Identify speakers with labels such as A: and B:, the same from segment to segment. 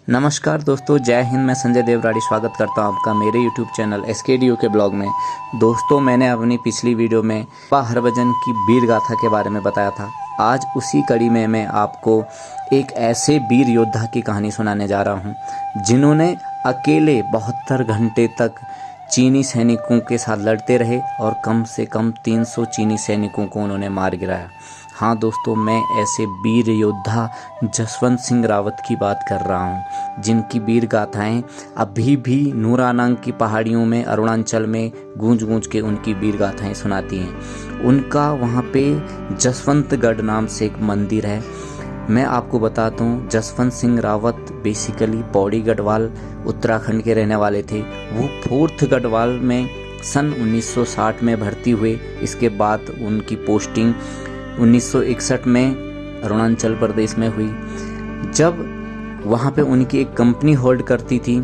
A: नमस्कार दोस्तों, जय हिंद। मैं संजय देवराड़ी स्वागत करता हूं आपका मेरे YouTube चैनल SKDU के ब्लॉग में। दोस्तों, मैंने अपनी पिछली वीडियो में हरभजन की वीर गाथा के बारे में बताया था। आज उसी कड़ी में मैं आपको एक ऐसे वीर योद्धा की कहानी सुनाने जा रहा हूं जिन्होंने अकेले 72 घंटे तक चीनी सैनिकों के साथ लड़ते रहे और कम से कम 300 चीनी सैनिकों को उन्होंने मार गिराया। हाँ दोस्तों, मैं ऐसे वीर योद्धा जसवंत सिंह रावत की बात कर रहा हूँ जिनकी वीर गाथाएँ अभी भी नूरानांग की पहाड़ियों में अरुणाचल में गूंज गूंज के उनकी वीर गाथाएँ सुनाती हैं। उनका वहाँ पे जसवंतगढ़ नाम से एक मंदिर है। मैं आपको बताता हूँ, जसवंत सिंह रावत बेसिकली पौड़ी गढ़वाल उत्तराखंड के रहने वाले थे। वो 4th गढ़वाल में सन 1960 में भर्ती हुए। इसके बाद उनकी पोस्टिंग 1961 में अरुणाचल प्रदेश में हुई। जब वहाँ पे उनकी एक कंपनी होल्ड करती थी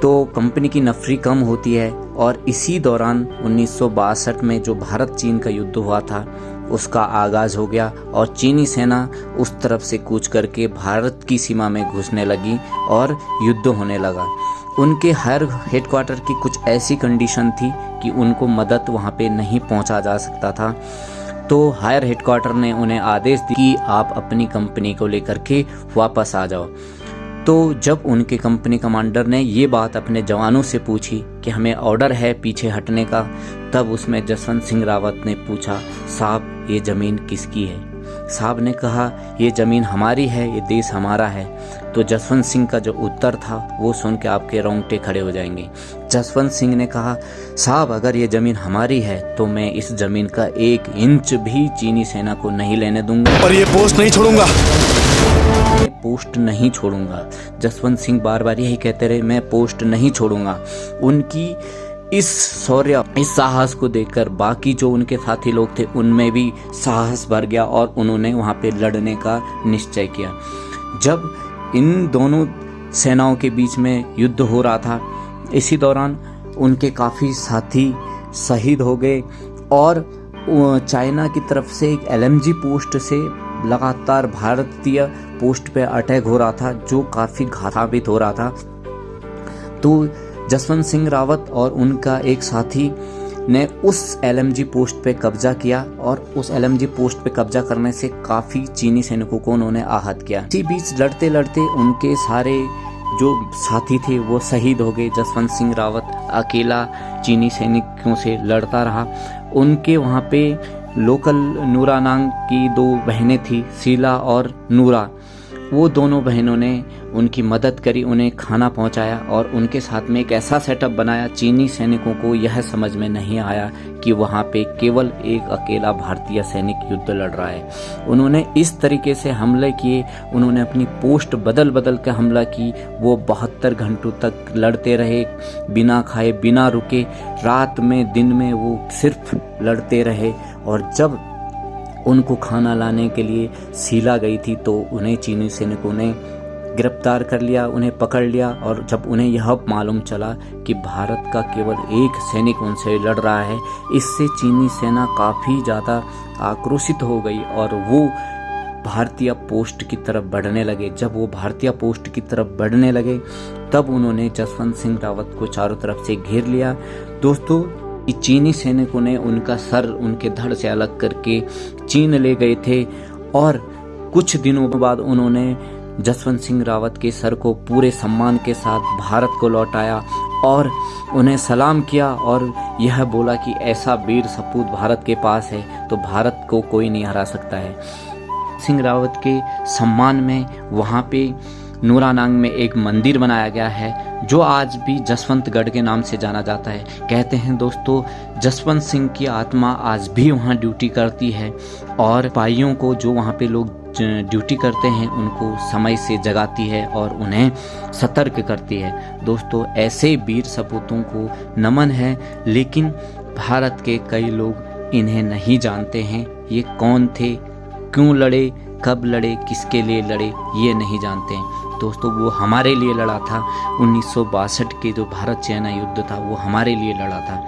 A: तो कंपनी की नफरी कम होती है और इसी दौरान 1962 में जो भारत चीन का युद्ध हुआ था उसका आगाज हो गया और चीनी सेना उस तरफ से कूच करके भारत की सीमा में घुसने लगी और युद्ध होने लगा। उनके हर हेडक्वार्टर की कुछ ऐसी कंडीशन थी कि उनको मदद वहाँ पे नहीं पहुँचा जा सकता था। तो हायर हेडक्वार्टर ने उन्हें आदेश दिया कि आप अपनी कंपनी को लेकर के वापस आ जाओ। तो जब उनके कंपनी कमांडर ने ये बात अपने जवानों से पूछी कि हमें ऑर्डर है पीछे हटने का, तब उसमें जसवंत सिंह रावत ने पूछा, साहब ये ज़मीन किसकी है? साहब ने कहा, ये ज़मीन हमारी है, ये देश हमारा है। तो जसवंत सिंह का जो उत्तर था वो सुन के आपके रोंगटे खड़े हो जाएंगे। जसवंत सिंह ने कहा, साहब अगर ये ज़मीन हमारी है तो मैं इस ज़मीन का 1 इंच भी चीनी सेना को नहीं लेने दूंगा
B: और ये पोस्ट नहीं छोड़ूंगा,
A: पोस्ट नहीं छोड़ूंगा। जसवंत सिंह बार बार यही कहते रहे, मैं पोस्ट नहीं छोड़ूंगा। उनकी इस शौर्य, इस साहस को देखकर बाकी जो उनके साथी लोग थे उनमें भी साहस भर गया और उन्होंने वहाँ पे लड़ने का निश्चय किया। जब इन दोनों सेनाओं के बीच में युद्ध हो रहा था, इसी दौरान उनके काफ़ी साथी शहीद हो गए और चाइना की तरफ से एक LMG पोस्ट से लगातार भारतीय पोस्ट पे अटैक हो रहा था जो काफ़ी घातक हो रहा था। तो जसवंत सिंह रावत और उनका एक साथी ने उस LMG पोस्ट पे कब्जा किया और उस LMG पोस्ट पे कब्जा करने से काफ़ी चीनी सैनिकों को उन्होंने आहत किया। इसी बीच लड़ते लड़ते उनके सारे जो साथी थे वो शहीद हो गए। जसवंत सिंह रावत अकेला चीनी सैनिकों से लड़ता रहा। उनके वहाँ पे लोकल नूरानांग की 2 बहनें थी, शीला और नूरा। वो दोनों बहनों ने उनकी मदद करी, उन्हें खाना पहुंचाया और उनके साथ में एक ऐसा सेटअप बनाया। चीनी सैनिकों को यह समझ में नहीं आया कि वहाँ पे केवल एक अकेला भारतीय सैनिक युद्ध लड़ रहा है। उन्होंने इस तरीके से हमले किए, उन्होंने अपनी पोस्ट बदल बदल कर हमला की। वो 72 घंटों तक लड़ते रहे, बिना खाए बिना रुके, रात में दिन में वो सिर्फ लड़ते रहे। और जब उनको खाना लाने के लिए शीला गई थी तो उन्हें चीनी सैनिकों ने गिरफ्तार कर लिया, उन्हें पकड़ लिया। और जब उन्हें यह मालूम चला कि भारत का केवल एक सैनिक उनसे लड़ रहा है, इससे चीनी सेना काफ़ी ज़्यादा आक्रोशित हो गई और वो भारतीय पोस्ट की तरफ बढ़ने लगे। जब वो भारतीय पोस्ट की तरफ बढ़ने लगे तब उन्होंने जसवंत सिंह रावत को चारों तरफ से घेर लिया। दोस्तों, चीनी सैनिकों ने उनका सर उनके धड़ से अलग करके चीन ले गए थे और कुछ दिनों बाद उन्होंने जसवंत सिंह रावत के सर को पूरे सम्मान के साथ भारत को लौटाया और उन्हें सलाम किया और यह बोला कि ऐसा वीर सपूत भारत के पास है तो भारत को कोई नहीं हरा सकता है। सिंह रावत के सम्मान में वहाँ पे नूरानांग में एक मंदिर बनाया गया है जो आज भी जसवंतगढ़ के नाम से जाना जाता है। कहते हैं दोस्तों, जसवंत सिंह की आत्मा आज भी वहाँ ड्यूटी करती है और सिपाहियों को जो वहाँ पे लोग ड्यूटी करते हैं उनको समय से जगाती है और उन्हें सतर्क करती है। दोस्तों, ऐसे वीर सपूतों को नमन है, लेकिन भारत के कई लोग इन्हें नहीं जानते हैं। ये कौन थे, क्यों लड़े, कब लड़े, किसके लिए लड़े, ये नहीं जानते हैं। दोस्तों, वो हमारे लिए लड़ा था। 1962 के जो भारत चाइना युद्ध था वो हमारे लिए लड़ा था।